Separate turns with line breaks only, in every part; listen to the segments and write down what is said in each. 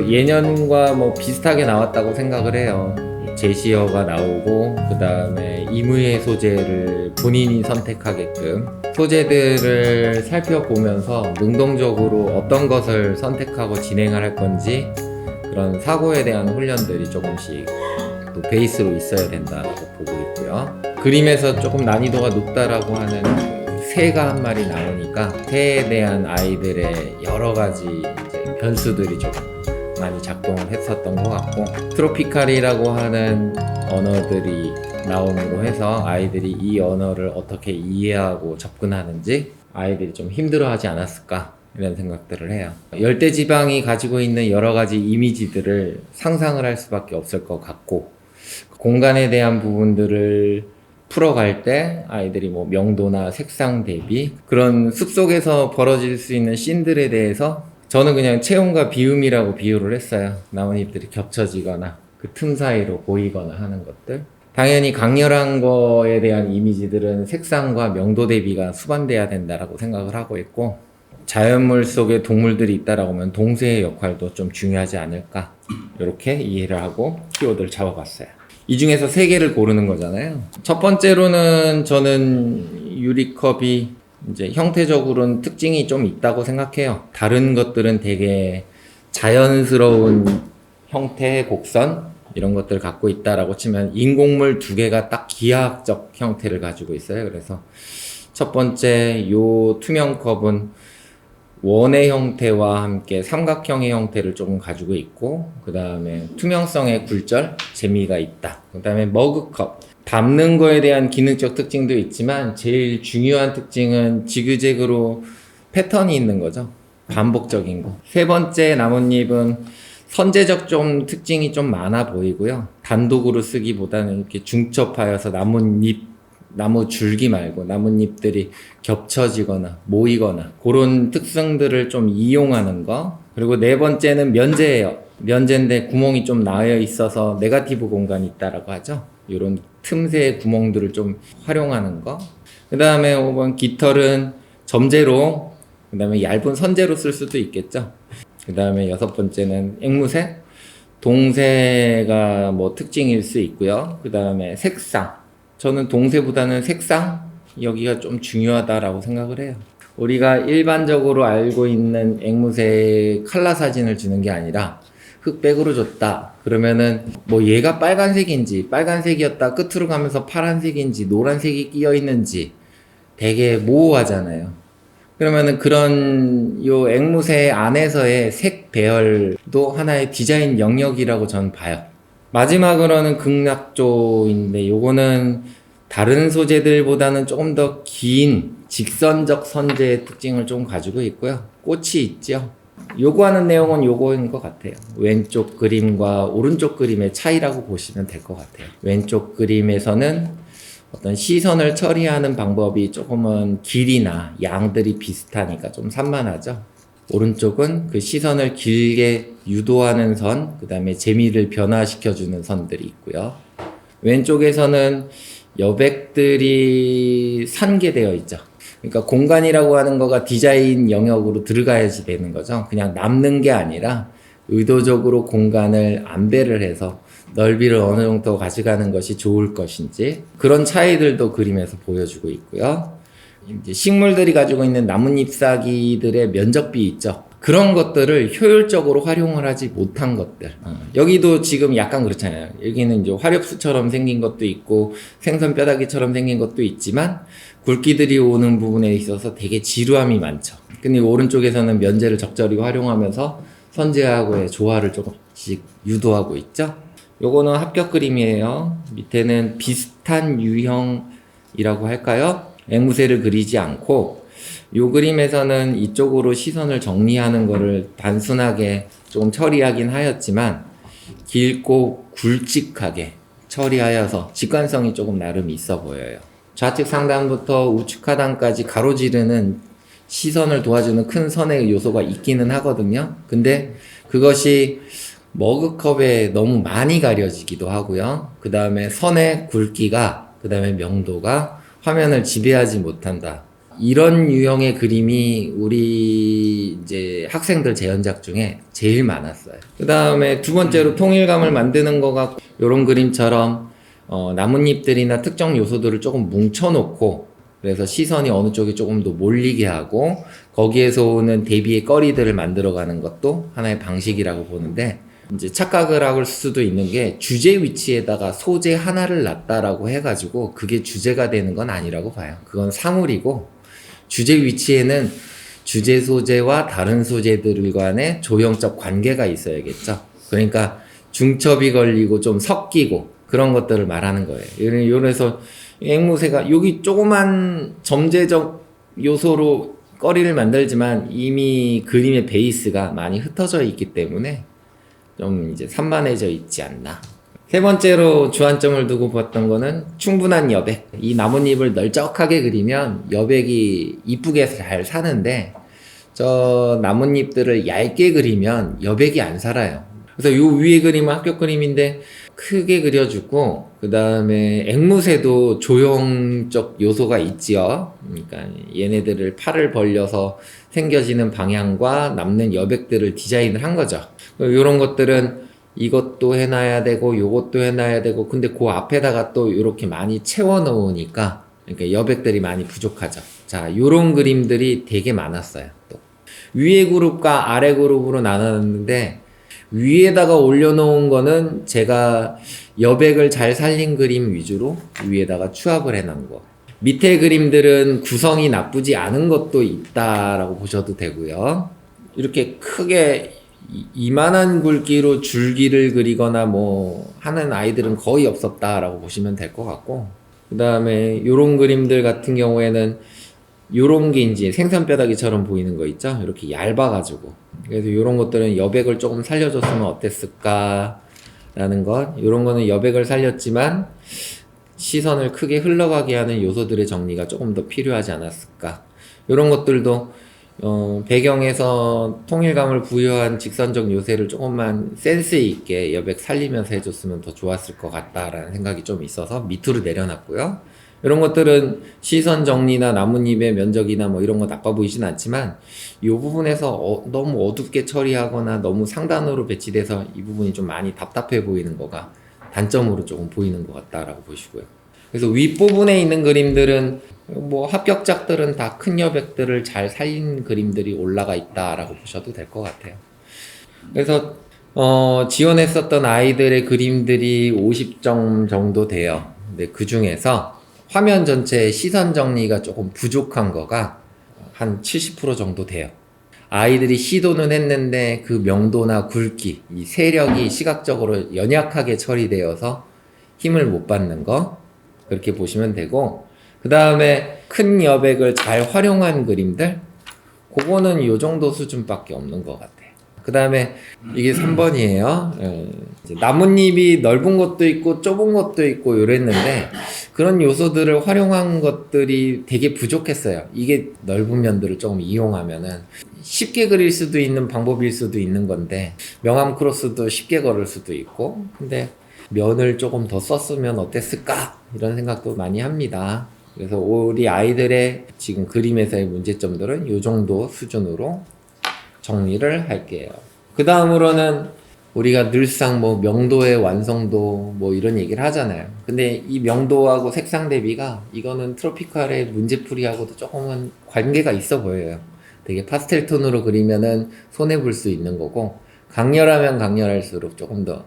예년과 뭐 비슷하게 나왔다고 생각을 해요. 제시어가 나오고 그 다음에 임의의 소재를 본인이 선택하게끔 소재들을 살펴보면서 능동적으로 어떤 것을 선택하고 진행을 할 건지 그런 사고에 대한 훈련들이 조금씩 또 베이스로 있어야 된다고 보고 있고요. 그림에서 조금 난이도가 높다라고 하는 새가 한 마리 나오니까 새에 대한 아이들의 여러 가지 이제 변수들이 조금 많이 작동을 했었던 것 같고, 트로피칼이라고 하는 언어들이 나옴으로 해서 아이들이 이 언어를 어떻게 이해하고 접근하는지 아이들이 좀 힘들어하지 않았을까 이런 생각들을 해요. 열대지방이 가지고 있는 여러 가지 이미지들을 상상을 할 수밖에 없을 것 같고, 공간에 대한 부분들을 풀어갈 때 아이들이 뭐 명도나 색상 대비 그런 숲속에서 벌어질 수 있는 씬들에 대해서 저는 그냥 체온과 비움이라고 비유를 했어요. 나뭇잎들이 겹쳐지거나 그 틈 사이로 보이거나 하는 것들. 당연히 강렬한 거에 대한 이미지들은 색상과 명도 대비가 수반돼야 된다라고 생각을 하고 있고, 자연물 속에 동물들이 있다라고 하면 동새의 역할도 좀 중요하지 않을까, 이렇게 이해를 하고 키워드를 잡아봤어요. 이 중에서 3개를 고르는 거잖아요. 첫 번째로는 저는 유리컵이 이제 형태적으로는 특징이 좀 있다고 생각해요. 다른 것들은 되게 자연스러운 형태의 곡선 이런 것들을 갖고 있다라고 치면 인공물 2개가 딱 기하학적 형태를 가지고 있어요. 그래서 첫 번째 요 투명 컵은 원의 형태와 함께 삼각형의 형태를 조금 가지고 있고, 그 다음에 투명성의 굴절, 재미가 있다. 그 다음에 머그컵, 담는 거에 대한 기능적 특징도 있지만 제일 중요한 특징은 지그재그로 패턴이 있는 거죠. 반복적인 거. 세 번째 나뭇잎은 선재적 좀 특징이 좀 많아 보이고요. 단독으로 쓰기보다는 이렇게 중첩하여서 나무 줄기 말고 나뭇잎들이 겹쳐지거나 모이거나 그런 특성들을 좀 이용하는 거. 그리고 네 번째는 면제예요. 면제인데 구멍이 좀 나여 있어서 네거티브 공간이 있다라고 하죠. 이런 틈새 구멍들을 좀 활용하는 거. 그 다음에 5번 깃털은 점재로, 그 다음에 얇은 선재로 쓸 수도 있겠죠. 그 다음에 6번째는 앵무새, 동새가 뭐 특징일 수 있고요. 그 다음에 색상, 저는 동새보다는 색상, 여기가 좀 중요하다라고 생각을 해요. 우리가 일반적으로 알고 있는 앵무새의 컬러 사진을 주는 게 아니라 흑백으로 줬다 그러면은 뭐 얘가 빨간색인지, 빨간색이었다 끝으로 가면서 파란색인지 노란색이 끼어 있는지 되게 모호하잖아요. 그러면은 그런 요 앵무새 안에서의 색 배열도 하나의 디자인 영역이라고 전 봐요. 마지막으로는 극락조인데 요거는 다른 소재들보다는 조금 더 긴 직선적 선재의 특징을 좀 가지고 있고요. 꽃이 있죠. 요구하는 내용은 요거인 것 같아요. 왼쪽 그림과 오른쪽 그림의 차이라고 보시면 될 것 같아요. 왼쪽 그림에서는 어떤 시선을 처리하는 방법이 조금은 길이나 양들이 비슷하니까 좀 산만하죠. 오른쪽은 그 시선을 길게 유도하는 선, 그 다음에 재미를 변화시켜주는 선들이 있고요. 왼쪽에서는 여백들이 산계되어 있죠. 그러니까 공간이라고 하는 거가 디자인 영역으로 들어가야지 되는 거죠. 그냥 남는 게 아니라 의도적으로 공간을 안배를 해서 넓이를 어느 정도 가져가는 것이 좋을 것인지, 그런 차이들도 그림에서 보여주고 있고요. 이제 식물들이 가지고 있는 나뭇잎사귀들의 면적비 있죠. 그런 것들을 효율적으로 활용을 하지 못한 것들. 여기도 지금 약간 그렇잖아요. 여기는 이제 화렵수처럼 생긴 것도 있고 생선 뼈다귀처럼 생긴 것도 있지만 굵기들이 오는 부분에 있어서 되게 지루함이 많죠. 근데 오른쪽에서는 면제를 적절히 활용하면서 선재하고의 조화를 조금씩 유도하고 있죠. 요거는 합격 그림이에요. 밑에는 비슷한 유형이라고 할까요? 앵무새를 그리지 않고, 요 그림에서는 이쪽으로 시선을 정리하는 거를 단순하게 조금 처리하긴 하였지만 길고 굵직하게 처리하여서 직관성이 조금 나름 있어 보여요. 좌측 상단부터 우측 하단까지 가로지르는 시선을 도와주는 큰 선의 요소가 있기는 하거든요. 근데 그것이 머그컵에 너무 많이 가려지기도 하고요. 그 다음에 선의 굵기가, 그 다음에 명도가 화면을 지배하지 못한다. 이런 유형의 그림이 우리 이제 학생들 재현작 중에 제일 많았어요. 그 다음에 두 번째로 통일감을 만드는 거가 이런 그림처럼 나뭇잎들이나 특정 요소들을 조금 뭉쳐놓고 그래서 시선이 어느 쪽에 조금 더 몰리게 하고 거기에서 오는 대비의 거리들을 만들어가는 것도 하나의 방식이라고 보는데 이제 착각을 할 수도 있는 게 주제 위치에다가 소재 하나를 놨다라고 해가지고 그게 주제가 되는 건 아니라고 봐요. 그건 사물이고 주제 위치에는 주제 소재와 다른 소재들 간의 조형적 관계가 있어야겠죠. 그러니까 중첩이 걸리고 좀 섞이고 그런 것들을 말하는 거예요. 그래서 앵무새가 여기 조그만 점재적 요소로 거리를 만들지만 이미 그림의 베이스가 많이 흩어져 있기 때문에 좀 이제 산만해져 있지 않나. 세 번째로 주안점을 두고 봤던 거는 충분한 여백. 이 나뭇잎을 널쩍하게 그리면 여백이 이쁘게 잘 사는데 저 나뭇잎들을 얇게 그리면 여백이 안 살아요. 그래서 요 위에 그림은 합격 그림인데 크게 그려주고 그 다음에 앵무새도 조형적 요소가 있지요. 그러니까 얘네들을 팔을 벌려서 생겨지는 방향과 남는 여백들을 디자인을 한 거죠. 이런 것들은 이것도 해놔야 되고 요것도 해놔야 되고 근데 그 앞에다가 또 이렇게 많이 채워 놓으니까 그러니까 여백들이 많이 부족하죠. 자, 요런 그림들이 되게 많았어요. 또 위에 그룹과 아래 그룹으로 나눴는데 위에다가 올려놓은 거는 제가 여백을 잘 살린 그림 위주로 위에다가 추합을 해놓은 거. 밑에 그림들은 구성이 나쁘지 않은 것도 있다라고 보셔도 되고요. 이렇게 크게 이만한 굵기로 줄기를 그리거나 뭐 하는 아이들은 거의 없었다라고 보시면 될 것 같고 그 다음에 요런 그림들 같은 경우에는 요런 게 이제 생선뼈다귀처럼 보이는 거 있죠? 이렇게 얇아가지고 그래서 요런 것들은 여백을 조금 살려줬으면 어땠을까 라는 것 요런 거는 여백을 살렸지만 시선을 크게 흘러가게 하는 요소들의 정리가 조금 더 필요하지 않았을까 요런 것들도 배경에서 통일감을 부여한 직선적 요새를 조금만 센스 있게 여백 살리면서 해줬으면 더 좋았을 것 같다라는 생각이 좀 있어서 밑으로 내려놨고요. 이런 것들은 시선 정리나 나뭇잎의 면적이나 뭐 이런 거 나빠 보이진 않지만 이 부분에서 너무 어둡게 처리하거나 너무 상단으로 배치돼서 이 부분이 좀 많이 답답해 보이는 거가 단점으로 조금 보이는 것 같다라고 보시고요. 그래서 윗부분에 있는 그림들은 뭐 합격작들은 다 큰 여백들을 잘 살린 그림들이 올라가 있다라고 보셔도 될 것 같아요. 그래서 지원했었던 아이들의 그림들이 50점 정도 돼요. 근데 그 중에서 화면 전체의 시선 정리가 조금 부족한 거가 한 70% 정도 돼요. 아이들이 시도는 했는데 그 명도나 굵기, 이 세력이 시각적으로 연약하게 처리되어서 힘을 못 받는 거 그렇게 보시면 되고 그 다음에 큰 여백을 잘 활용한 그림들 그거는 요 정도 수준밖에 없는 것 같아요. 그 다음에 이게 3번이에요. 나뭇잎이 넓은 것도 있고 좁은 것도 있고 이랬는데 그런 요소들을 활용한 것들이 되게 부족했어요. 이게 넓은 면들을 조금 이용하면은 쉽게 그릴 수도 있는 방법일 수도 있는 건데 명암 크로스도 쉽게 걸을 수도 있고 근데 면을 조금 더 썼으면 어땠을까 이런 생각도 많이 합니다. 그래서 우리 아이들의 지금 그림에서의 문제점들은 이 정도 수준으로 정리를 할게요. 그 다음으로는 우리가 늘상 뭐 명도의 완성도 뭐 이런 얘기를 하잖아요. 근데 이 명도하고 색상 대비가 이거는 트로피칼의 문제풀이하고도 조금은 관계가 있어 보여요. 되게 파스텔 톤으로 그리면은 손해볼 수 있는 거고 강렬하면 강렬할수록 조금 더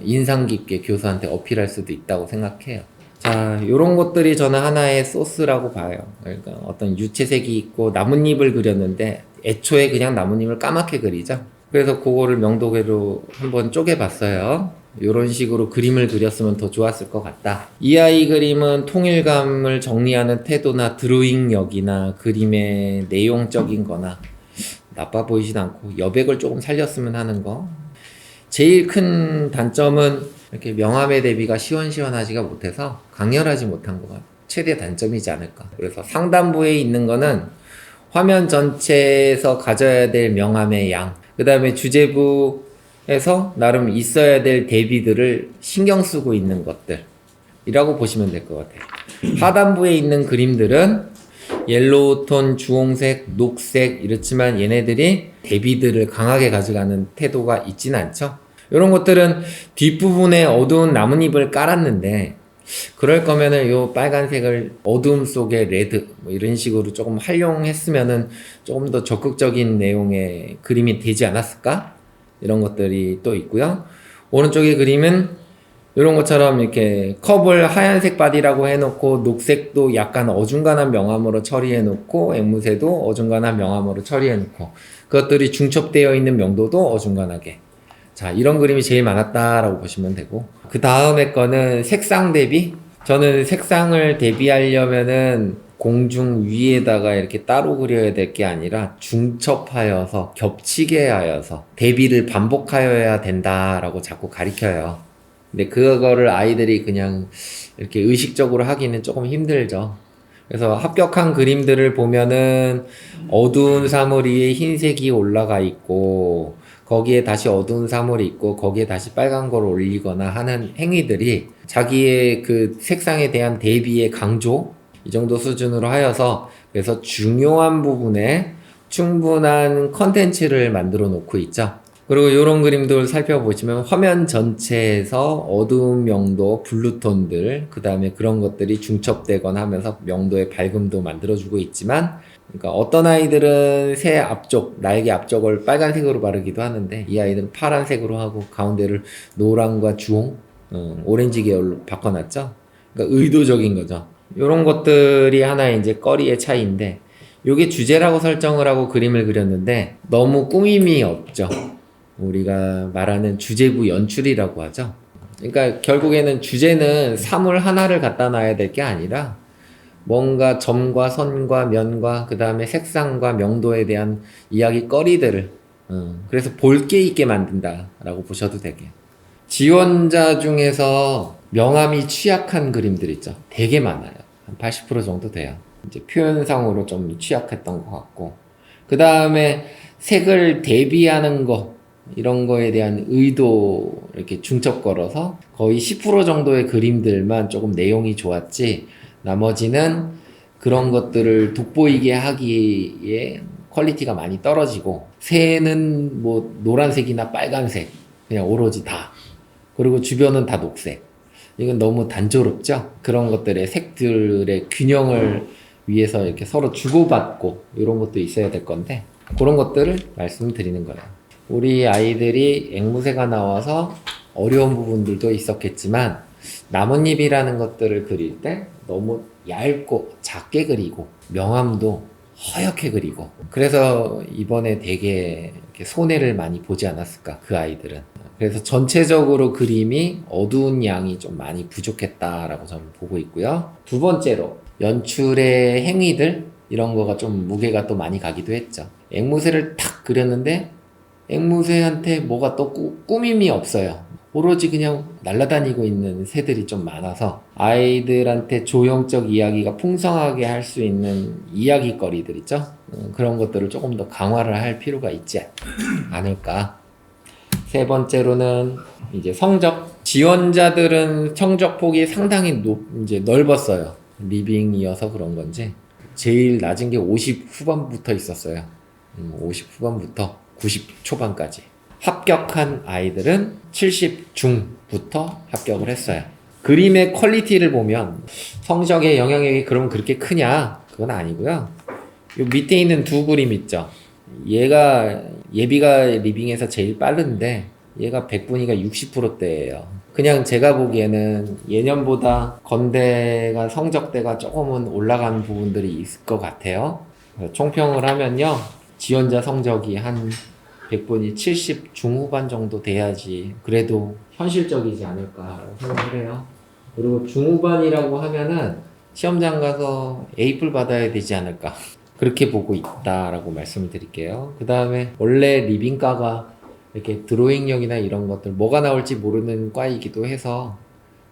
인상 깊게 교수한테 어필할 수도 있다고 생각해요. 자, 요런 것들이 저는 하나의 소스라고 봐요. 그러니까 어떤 유채색이 있고 나뭇잎을 그렸는데 애초에 그냥 나뭇잎을 까맣게 그리죠. 그래서 그거를 명도계로 한번 쪼개봤어요. 요런 식으로 그림을 그렸으면 더 좋았을 것 같다. 이 아이 그림은 통일감을 정리하는 태도나 드로잉력이나 그림의 내용적인 거나 나빠 보이진 않고 여백을 조금 살렸으면 하는 거. 제일 큰 단점은 이렇게 명암의 대비가 시원시원하지가 못해서 강렬하지 못한 거가 최대 단점이지 않을까. 그래서 상단부에 있는 거는 화면 전체에서 가져야 될 명암의 양, 그 다음에 주제부에서 나름 있어야 될 대비들을 신경 쓰고 있는 것들이라고 보시면 될 것 같아요. 하단부에 있는 그림들은 옐로우 톤, 주홍색, 녹색 이렇지만 얘네들이 대비들을 강하게 가져가는 태도가 있진 않죠. 이런 것들은 뒷부분에 어두운 나뭇잎을 깔았는데 그럴 거면은 요 빨간색을 어두움 속에 레드 뭐 이런 식으로 조금 활용했으면은 조금 더 적극적인 내용의 그림이 되지 않았을까? 이런 것들이 또 있고요. 오른쪽의 그림은 이런 것처럼 이렇게 컵을 하얀색 바디라고 해놓고 녹색도 약간 어중간한 명암으로 처리해놓고 앵무새도 어중간한 명암으로 처리해놓고 그것들이 중첩되어 있는 명도도 어중간하게. 자, 이런 그림이 제일 많았다라고 보시면 되고, 그 다음에 거는 색상 대비. 저는 색상을 대비하려면은 공중 위에다가 이렇게 따로 그려야 될 게 아니라 중첩하여서 겹치게 하여서 대비를 반복하여야 된다라고 자꾸 가리켜요. 근데 그거를 아이들이 그냥 이렇게 의식적으로 하기는 조금 힘들죠. 그래서 합격한 그림들을 보면은 어두운 사물 위에 흰색이 올라가 있고 거기에 다시 어두운 사물이 있고 거기에 다시 빨간 걸 올리거나 하는 행위들이 자기의 그 색상에 대한 대비의 강조 이 정도 수준으로 하여서 그래서 중요한 부분에 충분한 컨텐츠를 만들어 놓고 있죠. 그리고 이런 그림들 살펴보시면 화면 전체에서 어두운 명도, 블루톤들, 그 다음에 그런 것들이 중첩되거나 하면서 명도의 밝음도 만들어주고 있지만, 그러니까 어떤 아이들은 새 앞쪽, 날개 앞쪽을 빨간색으로 바르기도 하는데, 이 아이들은 파란색으로 하고, 가운데를 노랑과 주홍, 오렌지 계열로 바꿔놨죠? 그러니까 의도적인 거죠. 이런 것들이 하나의 이제 꺼리의 차이인데, 이게 주제라고 설정을 하고 그림을 그렸는데, 너무 꾸밈이 없죠. 우리가 말하는 주제부 연출이라고 하죠. 그러니까 결국에는 주제는 사물 하나를 갖다 놔야 될 게 아니라 뭔가 점과 선과 면과 그 다음에 색상과 명도에 대한 이야기거리들을 그래서 볼 게 있게 만든다라고 보셔도 되게. 지원자 중에서 명암이 취약한 그림들 있죠. 되게 많아요. 한 80% 정도 돼요. 이제 표현상으로 좀 취약했던 것 같고, 그 다음에 색을 대비하는 거 이런 거에 대한 의도 이렇게 중첩 걸어서 거의 10% 정도의 그림들만 조금 내용이 좋았지 나머지는 그런 것들을 돋보이게 하기에 퀄리티가 많이 떨어지고 새는 뭐 노란색이나 빨간색 그냥 오로지 다 그리고 주변은 다 녹색 이건 너무 단조롭죠. 그런 것들의 색들의 균형을 위해서 이렇게 서로 주고받고 이런 것도 있어야 될 건데 그런 것들을 말씀드리는 거예요. 우리 아이들이 앵무새가 나와서 어려운 부분들도 있었겠지만 나뭇잎이라는 것들을 그릴 때 너무 얇고 작게 그리고 명암도 허옇게 그리고 그래서 이번에 되게 이렇게 손해를 많이 보지 않았을까 그 아이들은. 그래서 전체적으로 그림이 어두운 양이 좀 많이 부족했다라고 저는 보고 있고요. 두 번째로 연출의 행위들 이런 거가 좀 무게가 또 많이 가기도 했죠. 앵무새를 탁 그렸는데 앵무새한테 뭐가 또 꾸밈이 없어요. 오로지 그냥 날아다니고 있는 새들이 좀 많아서 아이들한테 조형적 이야기가 풍성하게 할 수 있는 이야기거리들 있죠? 그런 것들을 조금 더 강화를 할 필요가 있지 않을까. 세 번째로는 이제 성적. 지원자들은 성적 폭이 상당히 이제 넓었어요. 리빙이어서 그런 건지. 제일 낮은 게 50 후반부터 있었어요. 50 후반부터 90 초반까지. 합격한 아이들은 70 중부터 합격을 했어요. 그림의 퀄리티를 보면 성적의 영향력이 그럼 그렇게 크냐? 그건 아니고요. 요 밑에 있는 두 그림 있죠. 얘가 예비가 리빙에서 제일 빠른데 얘가 100분위가 60%대예요. 그냥 제가 보기에는 예년보다 건대가 성적대가 조금은 올라간 부분들이 있을 것 같아요. 총평을 하면요. 지원자 성적이 한 100분이 70 중후반 정도 돼야지 그래도 현실적이지 않을까 생각을 해요. 그리고 중후반이라고 하면은 시험장 가서 A뿔 받아야 되지 않을까 그렇게 보고 있다라고 말씀을 드릴게요. 그 다음에 원래 리빙과가 이렇게 드로잉력이나 이런 것들 뭐가 나올지 모르는 과이기도 해서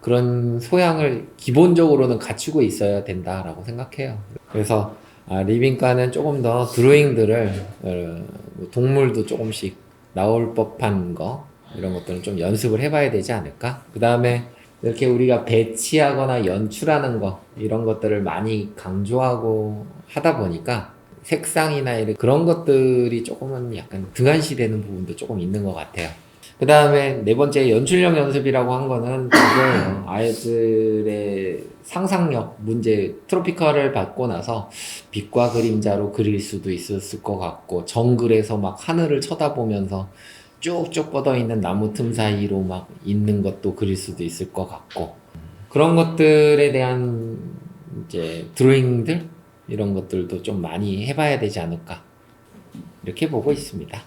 그런 소양을 기본적으로는 갖추고 있어야 된다라고 생각해요. 그래서 리빙과는 조금 더 드로잉들을 동물도 조금씩 나올 법한 거 이런 것들은 좀 연습을 해봐야 되지 않을까. 그 다음에 이렇게 우리가 배치하거나 연출하는 거 이런 것들을 많이 강조하고 하다 보니까 색상이나 이런 그런 것들이 조금은 약간 등한시되는 부분도 조금 있는 것 같아요. 그 다음에 네 번째 연출력 연습이라고 한 거는 그거예요. 아이들의 상상력 문제 트로피컬을 받고 나서 빛과 그림자로 그릴 수도 있었을 것 같고 정글에서 막 하늘을 쳐다보면서 쭉쭉 뻗어 있는 나무 틈 사이로 막 있는 것도 그릴 수도 있을 것 같고 그런 것들에 대한 이제 드로잉들 이런 것들도 좀 많이 해봐야 되지 않을까 이렇게 보고 있습니다.